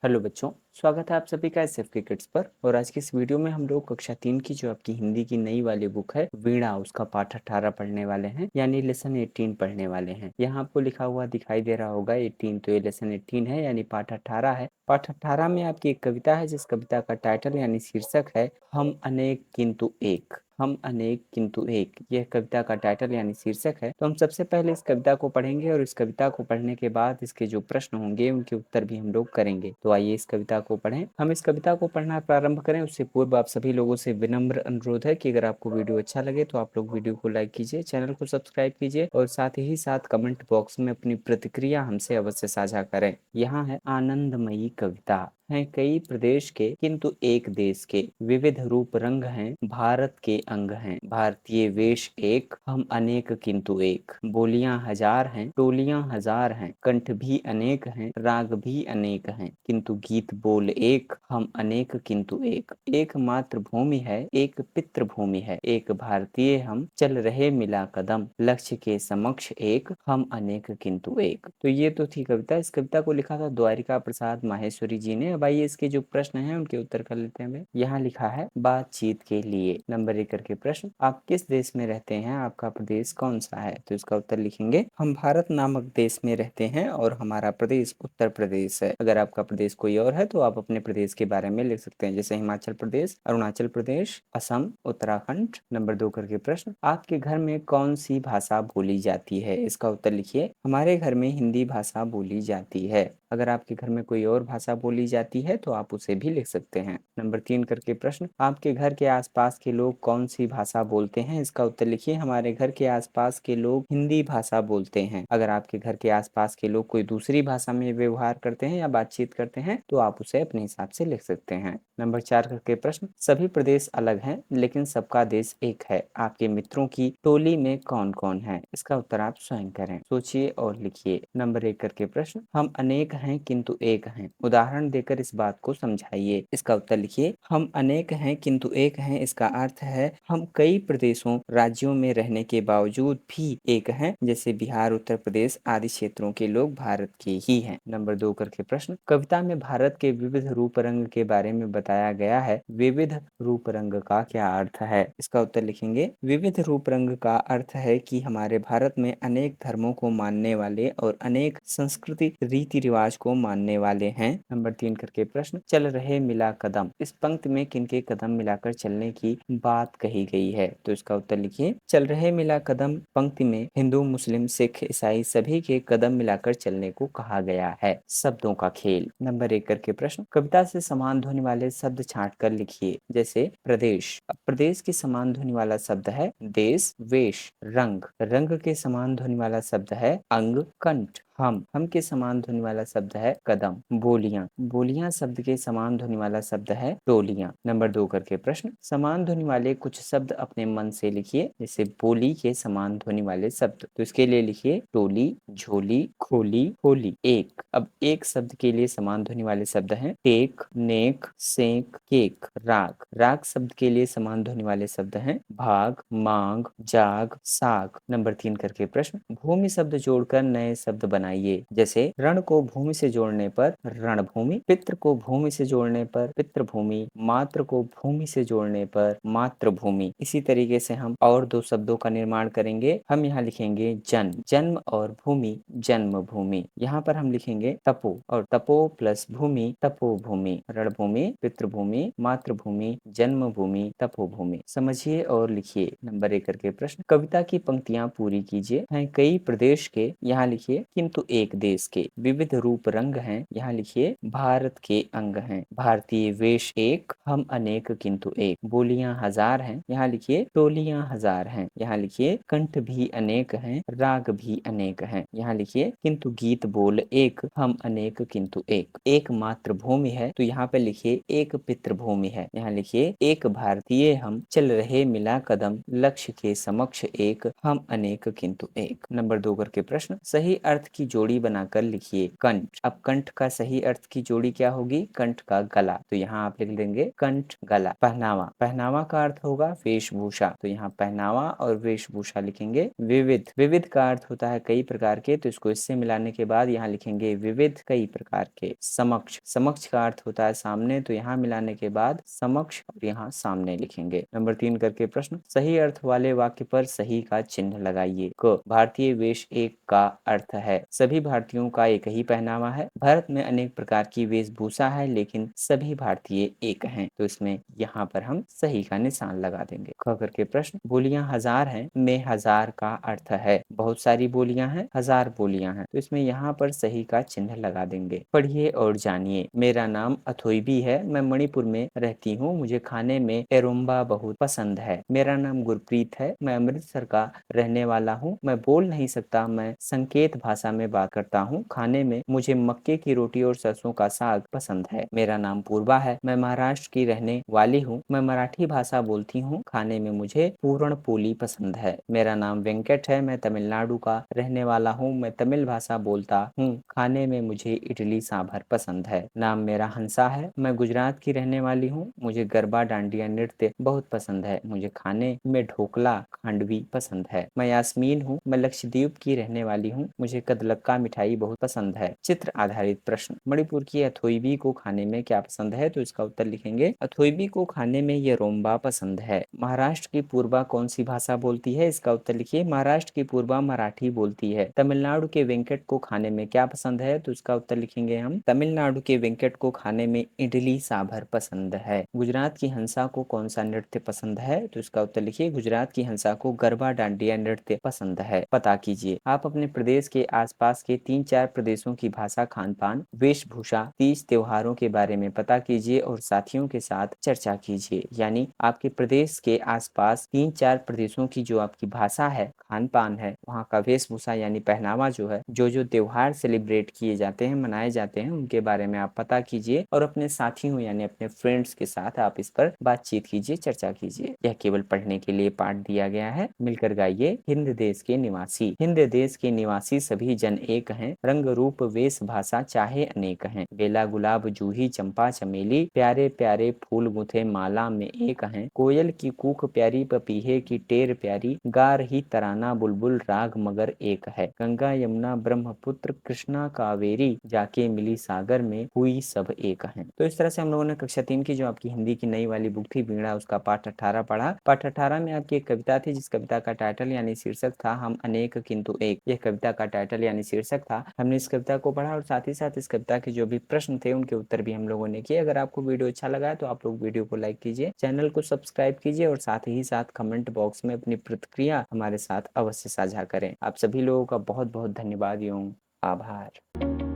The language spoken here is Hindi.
हेलो बच्चों, स्वागत है आप सभी का एसएफके किड्स पर। और आज की इस वीडियो में हम लोग कक्षा 3 की जो आपकी हिंदी की नई वाली बुक है वीणा, उसका पाठ 18 पढ़ने वाले हैं, यानी लेसन 18 पढ़ने वाले हैं। यहाँ आपको लिखा हुआ दिखाई दे रहा होगा 18, तो ये लेसन 18 है यानी पाठ 18 है। पाठ 18 में आपकी एक कविता है जिस कविता का टाइटल यानी शीर्षक है हम अनेक किंतु एक। हम अनेक किंतु एक, यह कविता का टाइटल यानी शीर्षक है। तो हम सबसे पहले इस कविता को पढ़ेंगे और इस कविता को पढ़ने के बाद इसके जो प्रश्न होंगे उनके उत्तर भी हम लोग करेंगे। तो आइए इस कविता को पढ़ें। हम इस कविता को पढ़ना प्रारंभ करें उससे पूर्व आप सभी लोगों से विनम्र अनुरोध है कि अगर आपको वीडियो अच्छा लगे तो आप लोग वीडियो को लाइक कीजिए, चैनल को सब्सक्राइब कीजिए और साथ ही साथ कमेंट बॉक्स में अपनी प्रतिक्रिया हमसे अवश्य साझा करें। यहाँ है आनंदमयी कविता। हैं कई प्रदेश के किंतु एक देश के, विविध रूप रंग हैं भारत के अंग हैं। भारतीय वेश एक, हम अनेक किंतु एक। बोलियां हजार हैं टोलियां हजार हैं, कंठ भी अनेक हैं राग भी अनेक हैं, किंतु गीत बोल एक, हम अनेक किंतु एक। एक मात्र भूमि है एक पितृ भूमि है, एक भारतीय हम चल रहे मिला कदम, लक्ष्य के समक्ष एक, हम अनेक किंतु एक। तो ये तो थी कविता। इस कविता को लिखा था द्वारिका प्रसाद माहेश्वरी जी ने। अब आइए इसके जो प्रश्न हैं उनके उत्तर कर लेते हैं। यहाँ लिखा है बातचीत के लिए। नंबर 1 करके प्रश्न, आप किस देश में रहते हैं, आपका प्रदेश कौन सा है? तो इसका उत्तर लिखेंगे हम भारत नामक देश में रहते हैं और हमारा प्रदेश उत्तर प्रदेश है। अगर आपका प्रदेश कोई और है तो आप अपने प्रदेश के बारे में लिख सकते हैं, जैसे हिमाचल प्रदेश, अरुणाचल प्रदेश, असम, उत्तराखंड। नंबर 2 करके प्रश्न, आपके घर में कौन सी भाषा बोली जाती है? इसका उत्तर लिखिए हमारे घर में हिंदी भाषा बोली जाती है। अगर आपके घर में कोई और भाषा बोली जाती है तो आप उसे भी लिख सकते हैं। नंबर 3 करके प्रश्न, आपके घर के आसपास के लोग कौन सी भाषा बोलते हैं? इसका उत्तर लिखिए हमारे घर के आसपास के लोग हिंदी भाषा बोलते हैं। अगर आपके घर के आसपास के लोग कोई दूसरी भाषा में व्यवहार करते हैं या बातचीत करते हैं तो आप उसे अपने हिसाब से लिख सकते हैं। नंबर 4 करके प्रश्न, सभी प्रदेश अलग हैं लेकिन सबका देश एक है, आपके मित्रों की टोली में कौन कौन है? इसका उत्तर आप स्वयं करें, सोचिए और लिखिए। नंबर 1 करके प्रश्न, हम अनेक हैं किंतु एक हैं, उदाहरण देकर इस बात को समझाइए। इसका उत्तर लिखिए हम अनेक हैं किंतु एक हैं, इसका अर्थ है हम कई प्रदेशों राज्यों में रहने के बावजूद भी एक हैं, जैसे बिहार, उत्तर प्रदेश आदि क्षेत्रों के लोग भारत के ही हैं। नंबर 2 करके प्रश्न, कविता में भारत के विविध रूप रंग के बारे में बताया गया है, विविध रूप रंग का क्या अर्थ है? इसका उत्तर लिखेंगे विविध रूप रंग का अर्थ है कि हमारे भारत में अनेक धर्मों को मानने वाले और अनेक संस्कृति रीति रिवाज को मानने वाले हैं। नंबर 3 करके प्रश्न, चल रहे मिला कदम, इस पंक्ति में किनके कदम मिलाकर चलने की बात कही गई है? तो इसका उत्तर लिखिए चल रहे मिला कदम पंक्ति में हिंदू, मुस्लिम, सिख, ईसाई सभी के कदम मिलाकर चलने को कहा गया है। शब्दों का खेल। नंबर 1 करके प्रश्न, कविता से समान ध्वनि वाले शब्द छांट कर लिखिए, जैसे प्रदेश। अब प्रदेश के समान ध्वनि वाला शब्द है देश। वेश, रंग, रंग के समान ध्वनि वाला शब्द है अंग। कंठ, हम के समान ध्वनि वाला शब्द है कदम। बोलियां, बोलियां शब्द के समान ध्वनि वाला शब्द है टोलियां। नंबर 2 करके प्रश्न, समान ध्वनि वाले कुछ शब्द अपने मन से लिखिए, जैसे बोली के समान ध्वनि वाले शब्द। तो इसके लिए लिखिए टोली, झोली, खोली, होली। एक, अब एक शब्द के लिए समान ध्वनि वाले शब्द हैं टेक, नेक, सेक, केक। राग, राग शब्द के लिए समान ध्वनि वाले शब्द हैं भाग, मांग, जाग, साग। नंबर 3 करके प्रश्न, भूमि शब्द जोड़कर नए शब्द बनाइए, जैसे रण को भूमि से जोड़ने पर रणभूमि, पितृ को भूमि से जोड़ने पर पितृभूमि, मातृ को भूमि से जोड़ने पर मातृभूमि। इसी तरीके से हम और दो शब्दों का निर्माण करेंगे। हम यहाँ लिखेंगे जन्म, जन्म और भूमि, जन्म भूमि। यहाँ पर हम लिखेंगे तपो, और तपो प्लस भूमि, तपोभूमि। रणभूमि, पितृभूमि, मातृभूमि, जन्मभूमि, तपोभूमि। समझिए और लिखिए। नंबर 1 करके प्रश्न, कविता की पंक्तियां पूरी कीजिए। हैं कई प्रदेश के, यहाँ लिखिए किंतु एक देश के, विविध रूप रंग हैं, यहाँ लिखिए भारत के अंग हैं। भारतीय वेश एक, हम अनेक किंतु एक। बोलियां हजार हैं, यहाँ लिखिए टोलियां हजार हैं, यहाँ लिखिए कंठ भी अनेक हैं, राग भी अनेक हैं, यहाँ लिखिए किंतु गीत बोल एक, हम अनेक किंतु एक। एक मात्र भूमि है, तो यहाँ पे लिखिए एक पितृभूमि है, यहाँ लिखिए एक भारतीय हम चल रहे मिला कदम, लक्ष्य के समक्ष एक, हम अनेक किंतु एक। नंबर 2 करके प्रश्न, सही अर्थ की जोड़ी बनाकर लिखिए। कंठ, अब कंठ का सही अर्थ की जोड़ी क्या होगी? कंठ का गला, तो यहाँ आप लिख देंगे कंठ गला। पहनावा, पहनावा का अर्थ होगा वेशभूषा, तो यहाँ पहनावा और वेशभूषा लिखेंगे। विविध, विविध का अर्थ होता है कई प्रकार के, तो इसको इससे मिलाने के बाद यहाँ लिखेंगे विविध कई प्रकार के। समक्ष, समक्ष का अर्थ होता है सामने, तो यहाँ मिलाने के बाद समक्ष और यहाँ सामने लिखेंगे। नंबर 3 करके प्रश्न, सही अर्थ वाले वाक्य पर सही का चिन्ह लगाइए। क, भारतीय वेश एक का अर्थ है सभी भारतीयों का एक ही पहनावा है। भारत में अनेक प्रकार की वेशभूषा है लेकिन सभी भारतीय एक हैं, तो इसमें यहाँ पर हम सही का निशान लगा देंगे। ख करके प्रश्न, बोलियां हजार हैं में हजार का अर्थ है। बहुत सारी बोलियां हैं, हजार बोलियां हैं, तो इसमें यहाँ पर सही का चिन्ह लगा देंगे। पढ़िए और जानिए। मेरा नाम अथोईबी है, मैं मणिपुर में रहती हूँ, मुझे खाने में एरुम्बा बहुत पसंद है। मेरा नाम गुरप्रीत है, मैं अमृतसर का रहने वाला हूँ, मैं बोल नहीं सकता, मैं संकेत भाषा में बात करता हूँ। खाने में मुझे मक्के की रोटी और सरसों का साग पसंद है। मेरा नाम पूर्वा है, मैं महाराष्ट्र की रहने वाली हूँ, मैं मराठी भाषा बोलती हूँ। खाने में मुझे पूरण पोली पसंद है। मेरा नाम वेंकट है, मैं तमिलनाडु का रहने वाला हूँ, मैं तमिल भाषा बोलता हूँ। खाने में मुझे इडली सांभर पसंद है। नाम मेरा हंसा है, मैं गुजरात की रहने वाली हूँ, मुझे गरबा डांडिया नृत्य बहुत पसंद है। मुझे खाने में ढोकला खांडवी पसंद है। मैं यास्मीन हूँ, मैं लक्षद्वीप की रहने वाली हूँ, मुझे कदलक्का मिठाई बहुत पसंद है। चित्र आधारित प्रश्न, मणिपुर की अथोईबी को खाने में क्या पसंद है? तो इसका उत्तर लिखेंगे अथोईबी को खाने में ये रोम्बा पसंद है। महाराष्ट्र की पूर्वा कौन सी भाषा बोलती है? इसका उत्तर लिखिए महाराष्ट्र की पूर्वा मराठी बोलती है। तमिलनाडु के वेंकट को खाने में क्या पसंद है? तो इसका उत्तर लिखेंगे हम तमिलनाडु के वेंकट को खाने में इडली सांभर पसंद है। गुजरात की हंसा को कौन सा नृत्य पसंद है? तो इसका उत्तर लिखिए गुजरात की हंसा को गरबा डांडिया नृत्य पसंद है। पता कीजिए, आप अपने प्रदेश के आसपास के 3-4 प्रदेशों की भाषा, खान पान, वेशभूषा, तीज त्योहारों के बारे में पता कीजिए और साथियों के साथ चर्चा कीजिए। यानी आपके प्रदेश के आसपास 3-4 प्रदेशों की जो आपकी भाषा है, खान पान है, वहाँ का वेशभूषा यानी पहनावा जो है, जो जो त्योहार सेलिब्रेट किए जाते हैं, मनाए जाते हैं, उनके बारे में आप पता कीजिए और अपने साथियों यानी अपने फ्रेंड्स के साथ आप इस पर बातचीत कीजिए, चर्चा कीजिए। यह केवल पढ़ने के लिए पाठ दिया गया है। मिलकर गाइए। हिंद देश के निवासी, हिंद देश के निवासी सभी जन एक हैं, रंग रूप वेश भाषा चाहे अनेक हैं। बेला गुलाब जूही चंपा चमेली, प्यारे प्यारे फूल गुथे माला में एक हैं। कोयल की कूक प्यारी, पपीहे की टेर प्यारी, गा रही तराना बुलबुल राग मगर एक है। गंगा यमुना ब्रह्मपुत्र कृष्णा कावेरी, जाके मिली सागर में हुई सब एक हैं। तो इस तरह से हम लोगों ने कक्षा 3 की जो आपकी हिंदी की नई वाली बुक थी वीणा, उसका पाठ 18 पढ़ा। पाठ 18 में आपकी एक कविता थी जिस कविता का टाइटल यानी शीर्षक था हम अनेक किंतु एक। यह कविता का टाइटल यानी शीर्षक था। हमने इस कविता को पढ़ा और साथ ही साथ इस कविता के जो भी प्रश्न थे उनके उत्तर भी हम लोगों ने किए। अगर आपको वीडियो अच्छा लगा है तो आप लोग वीडियो को लाइक कीजिए, चैनल को सब्सक्राइब कीजिए और साथ ही साथ कमेंट बॉक्स में अपनी प्रतिक्रिया हमारे साथ अवश्य साझा करें। आप सभी लोगों का बहुत बहुत धन्यवाद एवं आभार।